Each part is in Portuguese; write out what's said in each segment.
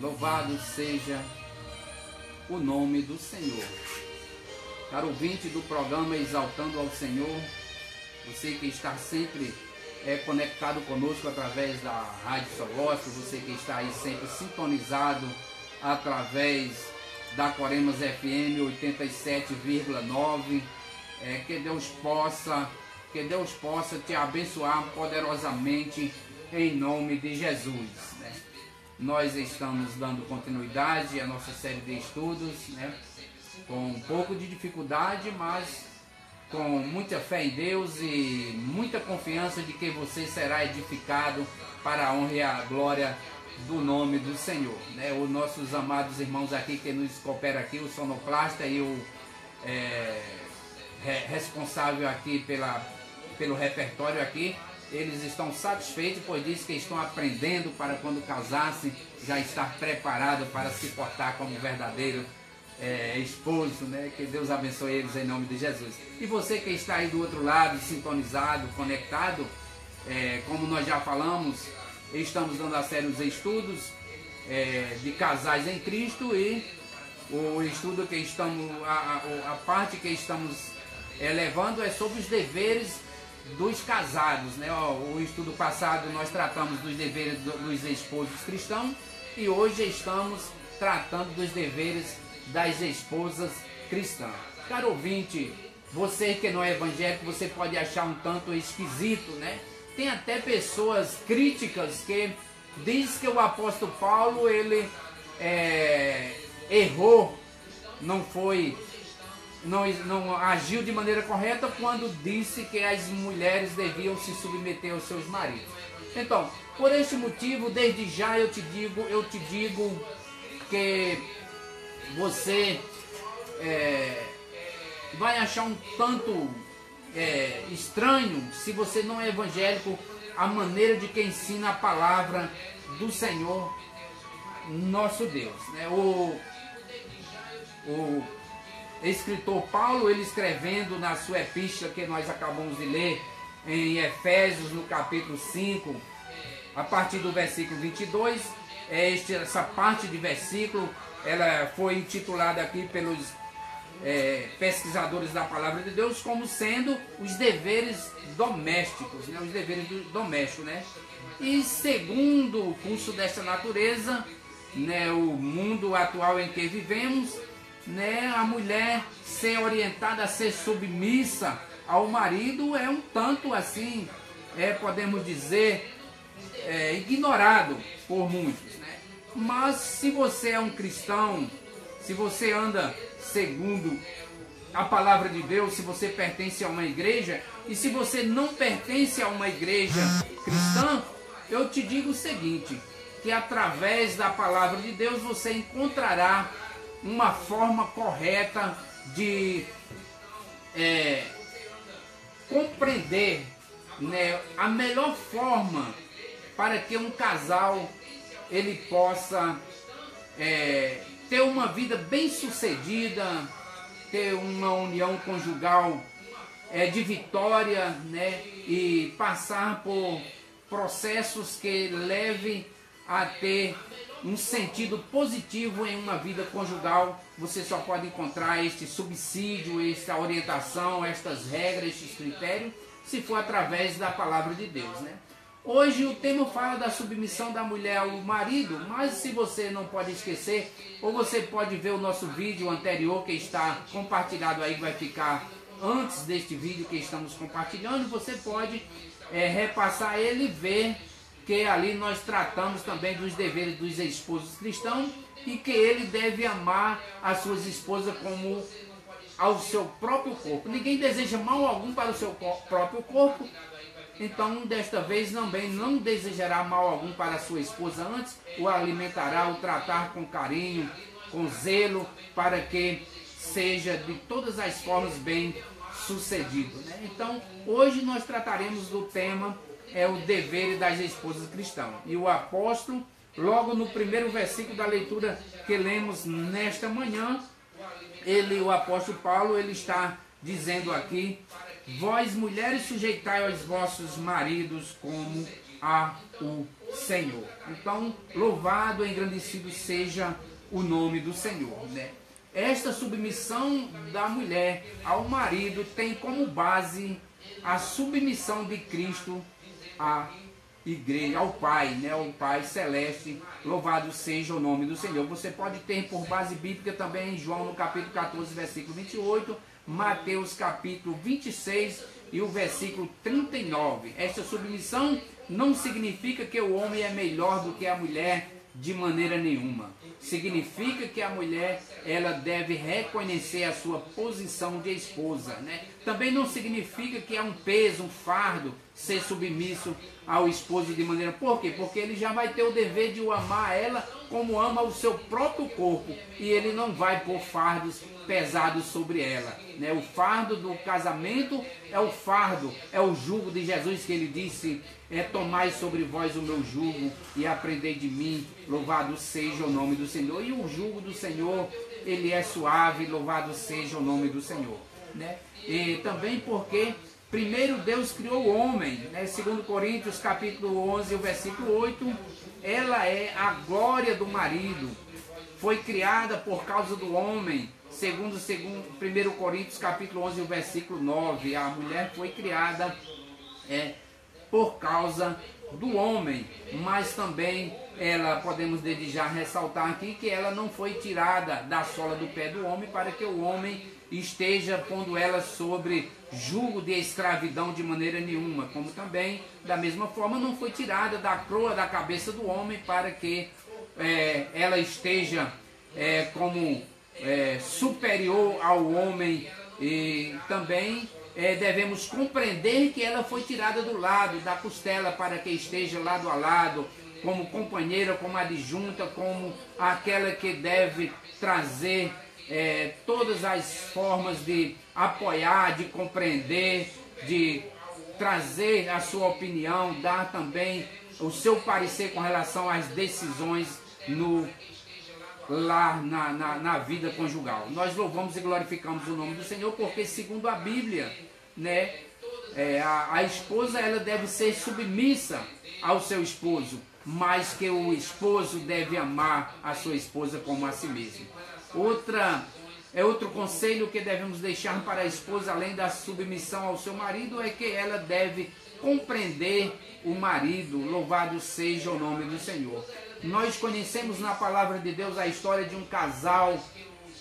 Louvado seja o nome do Senhor. Caro ouvinte do programa Exaltando ao Senhor, você que está sempre conectado conosco através da Rádio Sogóspel, você que está aí sempre sintonizado através da Coremas FM 87,9, que Deus possa te abençoar poderosamente em nome de Jesus, né? Nós estamos dando continuidade à nossa série de estudos, né? Com um pouco de dificuldade, mas com muita fé em Deus e muita confiança de que você será edificado para a honra e a glória do nome do Senhor, né? Os nossos amados irmãos aqui que nos cooperam aqui, o sonoplasta e o responsável aqui pelo repertório aqui, eles estão satisfeitos, pois diz que estão aprendendo para quando casassem já estar preparado para se portar como verdadeiro esposo, né? Que Deus abençoe eles em nome de Jesus. E você que está aí do outro lado, sintonizado, conectado, como nós já falamos, estamos dando a série os estudos de casais em Cristo, e o estudo que estamos, a parte que estamos levando é sobre os deveres dos casados, né? O estudo passado nós tratamos dos deveres dos esposos cristãos e hoje estamos tratando dos deveres das esposas cristãs. Caro ouvinte, você que não é evangélico, você pode achar um tanto esquisito, né? Tem até pessoas críticas que diz que o apóstolo Paulo ele errou, não agiu de maneira correta quando disse que as mulheres deviam se submeter aos seus maridos. Então, por este motivo, desde já eu te digo que você vai achar um tanto estranho, se você não é evangélico, a maneira de que ensina a palavra do Senhor nosso Deus, né? O escritor Paulo, ele escrevendo na sua epístola que nós acabamos de ler em Efésios, no capítulo 5, a partir do versículo 22, essa parte de versículo, ela foi intitulada aqui pelos pesquisadores da palavra de Deus como sendo os deveres domésticos, né? Os deveres domésticos, né? E segundo o curso dessa natureza, né, o mundo atual em que vivemos, né, a mulher ser orientada a ser submissa ao marido é um tanto assim, podemos dizer, ignorado por muitos, né? Mas se você é um cristão, se você anda segundo a palavra de Deus, se você pertence a uma igreja, e se você não pertence a uma igreja cristã, eu te digo o seguinte, que através da palavra de Deus você encontrará uma forma correta de compreender, né, a melhor forma para que um casal ele possa ter uma vida bem sucedida, ter uma união conjugal de vitória, né, e passar por processos que levem a ter um sentido positivo em uma vida conjugal. Você só pode encontrar este subsídio, esta orientação, estas regras, estes critérios, se for através da palavra de Deus, né? Hoje o tema fala da submissão da mulher ao marido, mas se você não pode esquecer, ou você pode ver o nosso vídeo anterior que está compartilhado aí, que vai ficar antes deste vídeo que estamos compartilhando, você pode repassar ele e ver que ali nós tratamos também dos deveres dos esposos cristãos e que ele deve amar as suas esposas como ao seu próprio corpo. Ninguém deseja mal algum para o seu próprio corpo, então desta vez também não desejará mal algum para a sua esposa, antes o alimentará, o tratar com carinho, com zelo, para que seja de todas as formas bem sucedido, né? Então hoje nós trataremos do tema o dever das esposas cristãs. E o apóstolo, logo no primeiro versículo da leitura que lemos nesta manhã, o apóstolo Paulo, ele está dizendo aqui: vós mulheres sujeitai aos vossos maridos como ao Senhor. Então, louvado e engrandecido seja o nome do Senhor, né? Esta submissão da mulher ao marido tem como base a submissão de Cristo à igreja, ao Pai, né? Ao Pai Celeste. Louvado seja o nome do Senhor. Você pode ter por base bíblica também em João no capítulo 14, versículo 28, Mateus capítulo 26 e o versículo 39. Esta submissão não significa que o homem é melhor do que a mulher de maneira nenhuma. Significa que a mulher, ela deve reconhecer a sua posição de esposa, né? Também não significa que é um peso, um fardo ser submisso ao esposo de maneira... Por quê? Porque ele já vai ter o dever de o amar ela como ama o seu próprio corpo, e ele não vai pôr fardos pesados sobre ela, né? O fardo do casamento é o fardo, é o jugo de Jesus, que ele disse: tomai sobre vós o meu jugo e aprendei de mim, louvado seja o nome do Senhor. E o jugo do Senhor, ele é suave, louvado seja o nome do Senhor, né? E também porque primeiro Deus criou o homem, né? 2 Coríntios capítulo 11, o versículo 8, ela é a glória do marido, foi criada por causa do homem. Segundo 1 Coríntios capítulo 11, o versículo 9, a mulher foi criada por causa do homem, mas também ela, podemos desde já ressaltar aqui, que ela não foi tirada da sola do pé do homem para que o homem esteja pondo ela sobre jugo de escravidão de maneira nenhuma, como também, da mesma forma, não foi tirada da coroa da cabeça do homem para que ela esteja como superior ao homem. E também devemos compreender que ela foi tirada do lado, da costela, para que esteja lado a lado, como companheira, como adjunta, como aquela que deve trazer todas as formas de apoiar, de compreender, de trazer a sua opinião, dar também o seu parecer com relação às decisões no lar, na vida conjugal. Nós louvamos e glorificamos o nome do Senhor, porque segundo a Bíblia, né, a esposa, ela deve ser submissa ao seu esposo, mas que o esposo deve amar a sua esposa como a si mesmo. Outro conselho que devemos deixar para a esposa, além da submissão ao seu marido, é que ela deve compreender o marido. Louvado seja o nome do Senhor. Nós conhecemos na palavra de Deus a história de um casal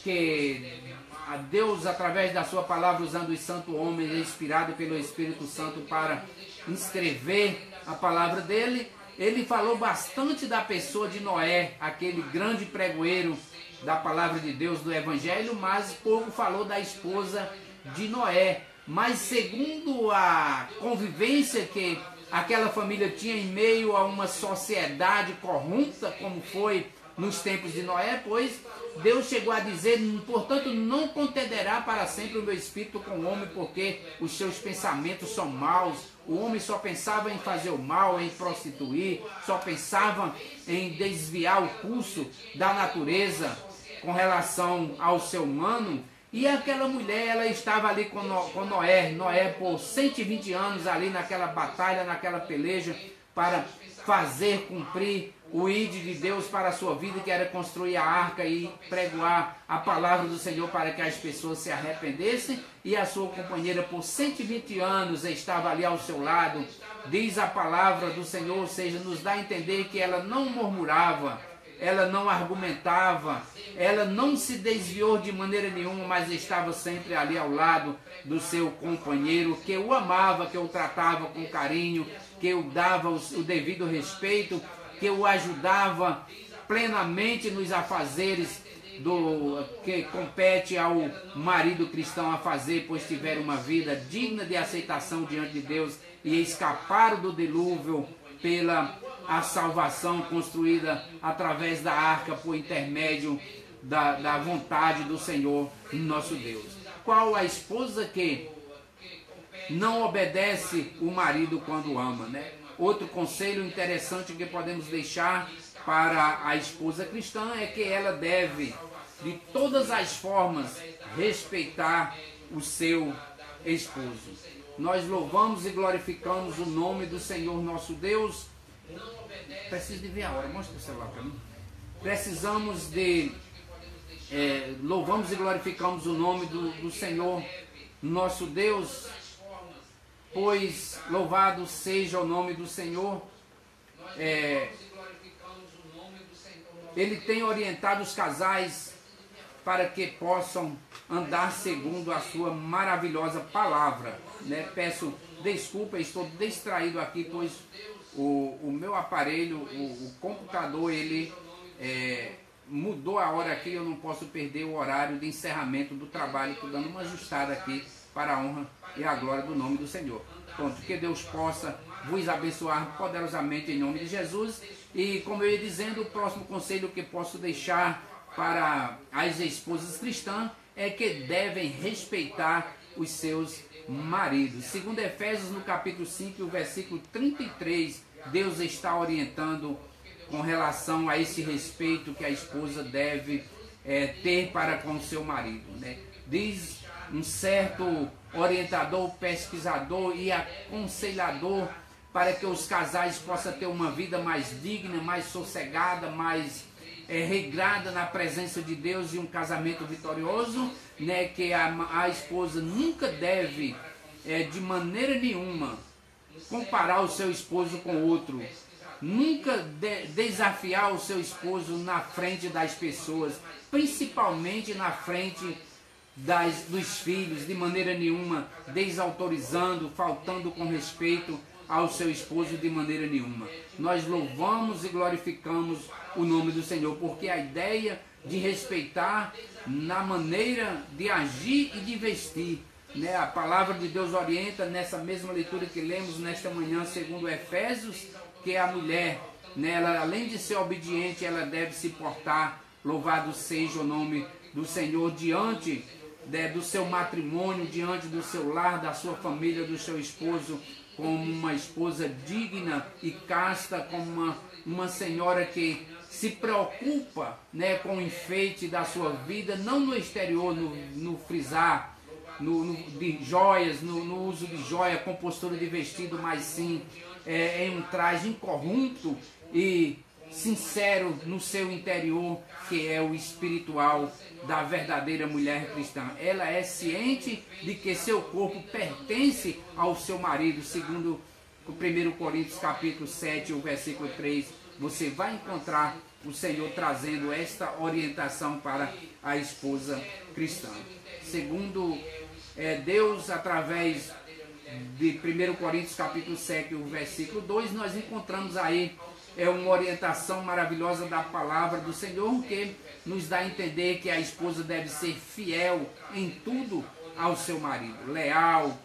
que a Deus, através da sua palavra, usando os santos homens, inspirado pelo Espírito Santo para escrever a palavra dele, ele falou bastante da pessoa de Noé, aquele grande pregoeiro da palavra de Deus, do Evangelho, mas pouco falou da esposa de Noé. Mas segundo a convivência que aquela família tinha em meio a uma sociedade corrupta, como foi nos tempos de Noé, pois Deus chegou a dizer: portanto, não contenderá para sempre o meu espírito com o homem, porque os seus pensamentos são maus. O homem só pensava em fazer o mal, em prostituir, só pensava em desviar o curso da natureza com relação ao ser humano. E aquela mulher, ela estava ali com Noé por 120 anos ali naquela batalha, naquela peleja, para fazer cumprir o ídolo de Deus para a sua vida, que era construir a arca e pregoar a palavra do Senhor para que as pessoas se arrependessem. E a sua companheira por 120 anos estava ali ao seu lado. Diz a palavra do Senhor, ou seja, nos dá a entender que ela não murmurava, ela não argumentava, ela não se desviou de maneira nenhuma, mas estava sempre ali ao lado do seu companheiro, que o amava, que o tratava com carinho, que o dava o devido respeito, que o ajudava plenamente nos afazeres que compete ao marido cristão a fazer, pois tiveram uma vida digna de aceitação diante de Deus e escaparam do dilúvio pela a salvação construída através da arca por intermédio da vontade do Senhor nosso Deus. Qual a esposa que não obedece o marido quando ama, né? Outro conselho interessante que podemos deixar para a esposa cristã é que ela deve, de todas as formas, respeitar o seu esposo. nós louvamos e glorificamos o nome do Senhor nosso Deus. Preciso de ver a hora, mostra o celular para mim. Precisamos de... louvamos e glorificamos o nome do Senhor nosso Deus, pois louvado seja o nome do Senhor. Ele tem orientado os casais para que possam andar segundo a sua maravilhosa palavra, né? Peço desculpa, estou distraído aqui, pois o meu aparelho, o computador, ele mudou a hora aqui, eu não posso perder o horário de encerramento do trabalho. Estou dando uma ajustada aqui para a honra e a glória do nome do Senhor. Pronto, que Deus possa vos abençoar poderosamente em nome de Jesus. E como eu ia dizendo, o próximo conselho que posso deixar para as esposas cristãs é que devem respeitar os seus maridos. Segundo Efésios, no capítulo 5, o versículo 33, Deus está orientando com relação a esse respeito que a esposa deve ter para com o seu marido, né? Diz um certo orientador, pesquisador e aconselhador para que os casais possam ter uma vida mais digna, mais sossegada, mais regrada na presença de Deus e um casamento vitorioso, né? Que a esposa nunca deve, de maneira nenhuma, comparar o seu esposo com outro. Nunca desafiar o seu esposo na frente das pessoas, principalmente na frente dos filhos, de maneira nenhuma desautorizando, faltando com respeito ao seu esposo de maneira nenhuma. Nós louvamos e glorificamos o nome do Senhor, porque a ideia de respeitar na maneira de agir e de vestir, né? A palavra de Deus orienta nessa mesma leitura que lemos nesta manhã, segundo Efésios, que a mulher, né, ela, além de ser obediente, ela deve se portar, louvado seja o nome do Senhor, diante do seu matrimônio, diante do seu lar, da sua família, do seu esposo, como uma esposa digna e casta, como uma senhora que se preocupa, né, com o enfeite da sua vida, não no exterior, no frisar, de joias, no uso de joia, compostura de vestido, mas sim em um traje incorrupto e sincero no seu interior, que é o espiritual da verdadeira mulher cristã. Ela é ciente de que seu corpo pertence ao seu marido, segundo o 1 Coríntios capítulo 7, o versículo 3, você vai encontrar o Senhor trazendo esta orientação para a esposa cristã. Segundo Deus, através de 1 Coríntios capítulo 7, o versículo 2, nós encontramos aí uma orientação maravilhosa da palavra do Senhor, que nos dá a entender que a esposa deve ser fiel em tudo ao seu marido, leal,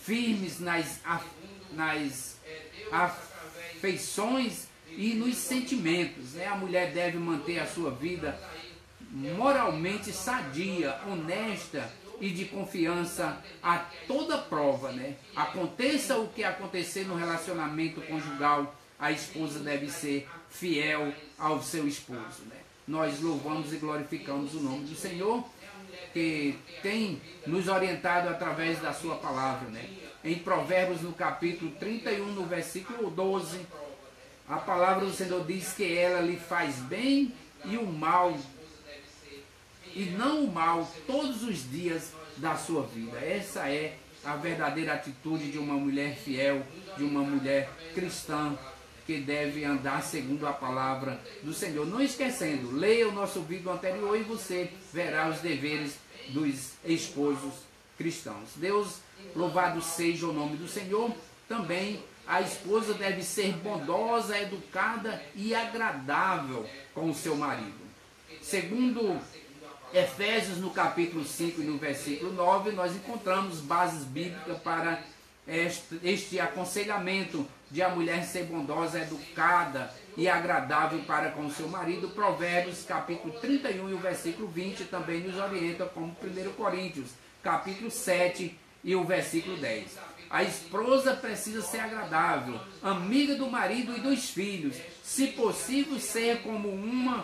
firmes nas afeições e nos sentimentos, né? A mulher deve manter a sua vida moralmente sadia, honesta e de confiança a toda prova, né? Aconteça o que acontecer no relacionamento conjugal, a esposa deve ser fiel ao seu esposo, né? Nós louvamos e glorificamos o nome do Senhor, que tem nos orientado através da sua palavra, né? Em Provérbios, no capítulo 31, no versículo 12, a palavra do Senhor diz que ela lhe faz bem e o mal, e não o mal, todos os dias da sua vida. Essa é a verdadeira atitude de uma mulher fiel, de uma mulher cristã, que deve andar segundo a palavra do Senhor. Não esquecendo, leia o nosso vídeo anterior e você verá os deveres dos esposos cristãos. Deus, louvado seja o nome do Senhor. Também a esposa deve ser bondosa, educada e agradável com o seu marido. Segundo Efésios, no capítulo 5 e no versículo 9, nós encontramos bases bíblicas para este aconselhamento de a mulher ser bondosa, educada e agradável para com o seu marido. Provérbios, capítulo 31 e o versículo 20 também nos orienta, como 1 Coríntios, capítulo 7 e o versículo 10. A esposa precisa ser agradável, amiga do marido e dos filhos, se possível ser como um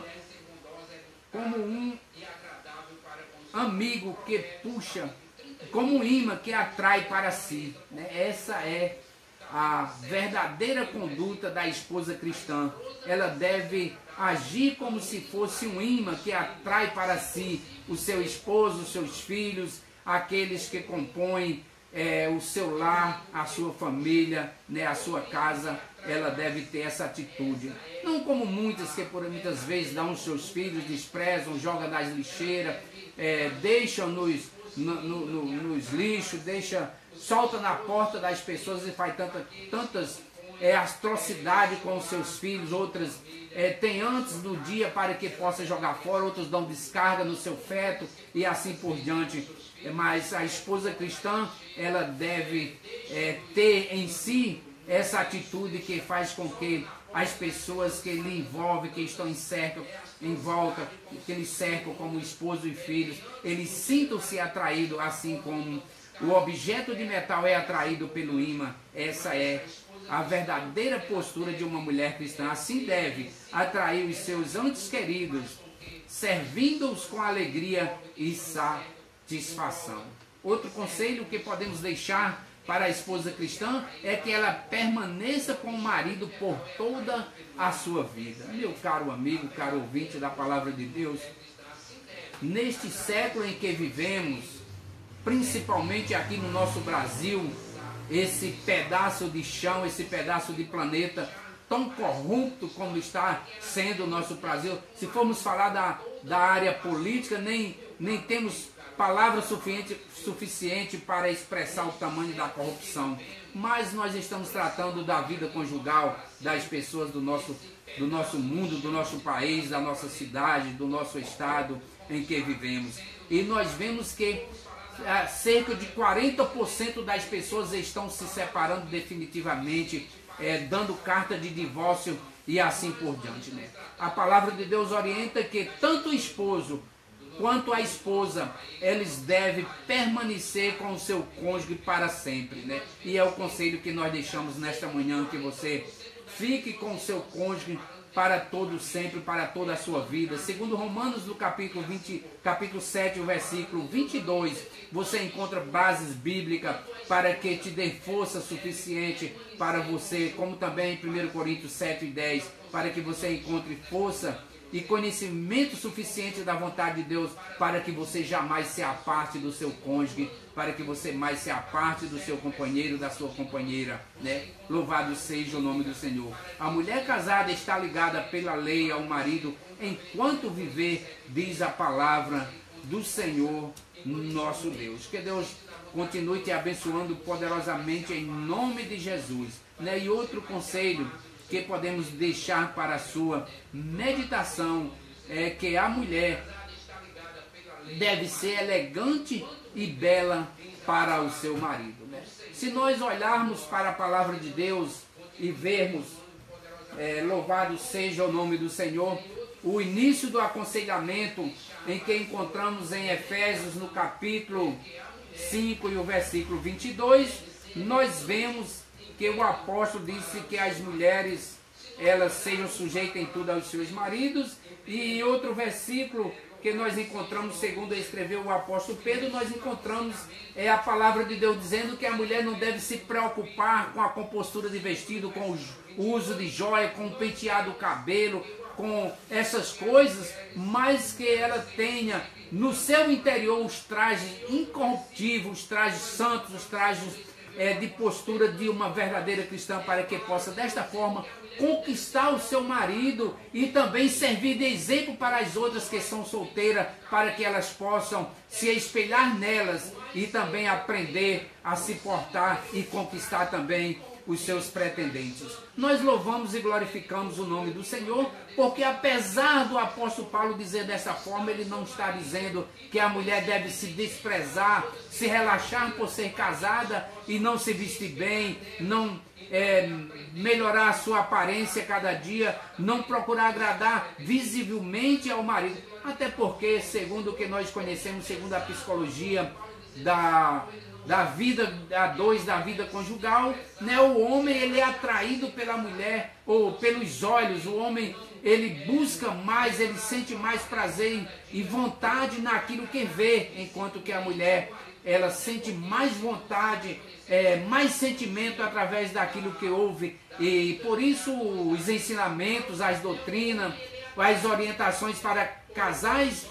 amigo que puxa como um imã que atrai para si, né? Essa é a verdadeira conduta da esposa cristã. Ela deve agir como se fosse um imã que atrai para si o seu esposo, os seus filhos, aqueles que compõem o seu lar, a sua família, né, a sua casa. Ela deve ter essa atitude. Não como muitas que por muitas vezes dão os seus filhos, desprezam, jogam nas lixeiras, deixam nos lixos, solta na porta das pessoas e faz tantas atrocidades com os seus filhos. Outras tem antes do dia para que possa jogar fora, outros dão descarga no seu feto e assim por diante. Mas a esposa cristã, ela deve ter em si essa atitude que faz com que as pessoas que lhe envolvem, que estão em volta, que lhe cercam como esposo e filhos, eles sintam-se atraídos, assim como o objeto de metal é atraído pelo imã. Essa é a verdadeira postura de uma mulher cristã. Assim deve atrair os seus antes queridos, servindo-os com alegria e satisfação. Outro conselho que podemos deixar para a esposa cristã é que ela permaneça com o marido por toda a sua vida. Meu caro amigo, caro ouvinte da palavra de Deus, neste século em que vivemos, principalmente aqui no nosso Brasil, esse pedaço de chão, esse pedaço de planeta tão corrupto como está sendo o nosso Brasil. Se formos falar da área política, nem temos palavra suficiente para expressar o tamanho da corrupção. Mas nós estamos tratando da vida conjugal das pessoas do nosso mundo, do nosso país, da nossa cidade, do nosso estado em que vivemos. E nós vemos que cerca de 40% das pessoas estão se separando definitivamente, dando carta de divórcio e assim por diante, né? A palavra de Deus orienta que tanto o esposo quanto a esposa, eles devem permanecer com o seu cônjuge para sempre, né? E é o conselho que nós deixamos nesta manhã, que você fique com o seu cônjuge para todo sempre, para toda a sua vida. Segundo Romanos, no capítulo 7, o versículo 22, você encontra bases bíblicas para que te dê força suficiente para você, como também em 1 Coríntios 7 e 10, para que você encontre força e conhecimento suficiente da vontade de Deus para que você jamais se aparte do seu cônjuge, para que você mais se aparte do seu companheiro, da sua companheira, né? Louvado seja o nome do Senhor. A mulher casada está ligada pela lei ao marido enquanto viver, diz a palavra do Senhor nosso Deus. Que Deus continue te abençoando poderosamente em nome de Jesus, né? E outro conselho que podemos deixar para a sua meditação é que a mulher deve ser elegante e bela para o seu marido, né? Se nós olharmos para a palavra de Deus e vermos, louvado seja o nome do Senhor, o início do aconselhamento em que encontramos em Efésios no capítulo 5 e o versículo 22, nós vemos que o apóstolo disse que as mulheres, elas sejam sujeitas em tudo aos seus maridos. E em outro versículo que nós encontramos, segundo escreveu o apóstolo Pedro, nós encontramos a palavra de Deus dizendo que a mulher não deve se preocupar com a compostura de vestido, com o uso de joia, com o penteado do cabelo, com essas coisas, mas que ela tenha no seu interior os trajes incorruptíveis, os trajes santos, os trajes de postura de uma verdadeira cristã, para que possa desta forma conquistar o seu marido e também servir de exemplo para as outras que são solteiras, para que elas possam se espelhar nelas e também aprender a se portar e conquistar também os seus pretendentes. Nós louvamos e glorificamos o nome do Senhor, porque apesar do apóstolo Paulo dizer dessa forma, ele não está dizendo que a mulher deve se desprezar, se relaxar por ser casada e não se vestir bem, não melhorar a sua aparência cada dia, não procurar agradar visivelmente ao marido. Até porque, segundo o que nós conhecemos, segundo a psicologia da vida a dois, da vida conjugal, né? O homem, ele é atraído pela mulher ou pelos olhos. O homem, ele busca mais, ele sente mais prazer e vontade naquilo que vê, enquanto que a mulher, ela sente mais vontade, mais sentimento através daquilo que ouve. E por isso os ensinamentos, as doutrinas, as orientações para casais,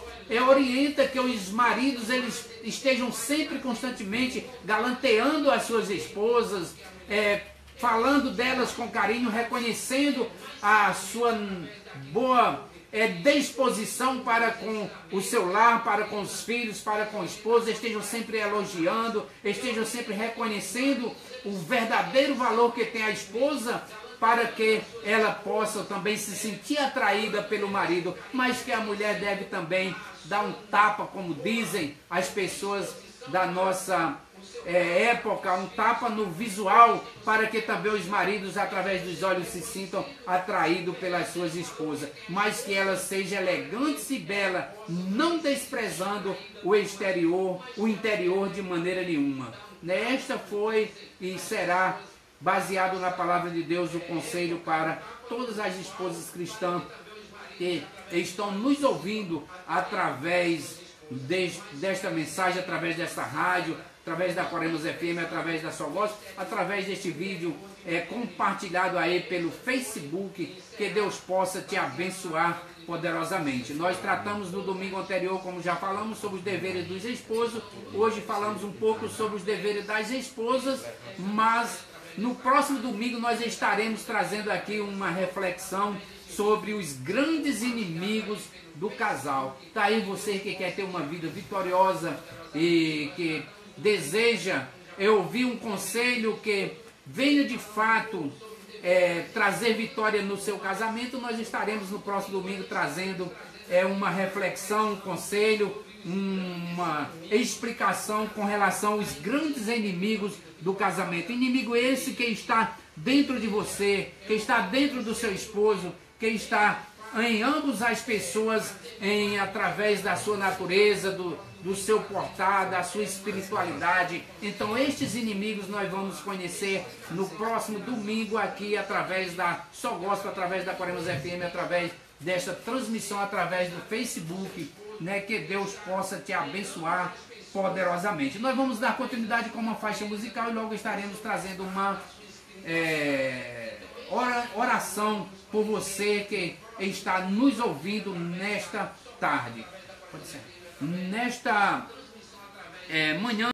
orienta que os maridos, eles estejam sempre, constantemente, galanteando as suas esposas, falando delas com carinho, reconhecendo a sua boa disposição para com o seu lar, para com os filhos, para com a esposa. Estejam sempre elogiando, estejam sempre reconhecendo o verdadeiro valor que tem a esposa, para que ela possa também se sentir atraída pelo marido, mas que a mulher deve também dar um tapa, como dizem as pessoas da nossa época, um tapa no visual, para que também os maridos, através dos olhos, se sintam atraídos pelas suas esposas, mas que ela seja elegante e bela, não desprezando o exterior, o interior de maneira nenhuma. Esta foi e será, baseado na palavra de Deus, o conselho para todas as esposas cristãs que estão nos ouvindo através desta mensagem, através desta rádio, através da Quaremos FM, através da Só Gospel, através deste vídeo compartilhado aí pelo Facebook. Que Deus possa te abençoar poderosamente. Nós tratamos no domingo anterior, como já falamos, sobre os deveres dos esposos. Hoje falamos um pouco sobre os deveres das esposas, mas no próximo domingo nós estaremos trazendo aqui uma reflexão sobre os grandes inimigos do casal. Tá aí você que quer ter uma vida vitoriosa e que deseja ouvir um conselho que venha de fato trazer vitória no seu casamento. Nós estaremos no próximo domingo trazendo uma reflexão, um conselho, uma explicação com relação aos grandes inimigos do casamento. Inimigo esse que está dentro de você, que está dentro do seu esposo, que está em ambos as pessoas, através da sua natureza, do seu portar, da sua espiritualidade. Então estes inimigos nós vamos conhecer no próximo domingo aqui, através da Só Gospel, através da Quaremos FM, através desta transmissão, através do Facebook, né? Que Deus possa te abençoar poderosamente. Nós vamos dar continuidade com uma faixa musical e logo estaremos trazendo uma oração por você que está nos ouvindo nesta tarde. Pode ser. Nesta manhã.